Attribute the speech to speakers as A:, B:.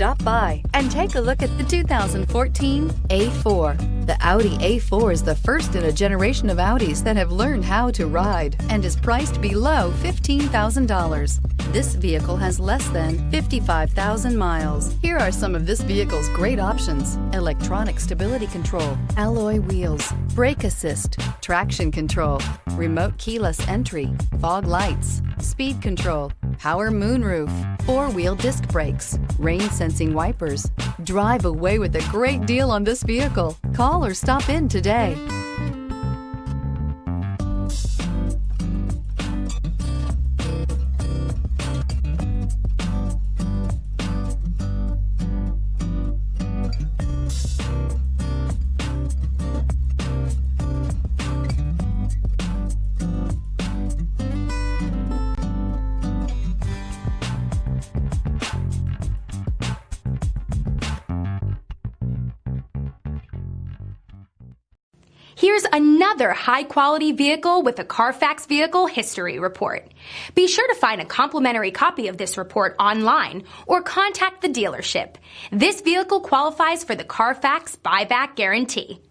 A: Stop by and take a look at the 2014 A4. The Audi A4 is the first in a generation of Audis that have learned how to ride and is priced below $15,000. This vehicle has less than 55,000 miles. Here are some of this vehicle's great options: electronic stability control, alloy wheels, brake assist, traction control, remote keyless entry, fog lights, speed control, power moonroof, four-wheel disc brakes, rain sensing wipers. Drive away with a great deal on this vehicle. Call or stop in today.
B: Here's another high-quality vehicle with a CARFAX Vehicle History Report. Be sure to find a complimentary copy of this report online or contact the dealership. This vehicle qualifies for the CARFAX Buyback Guarantee.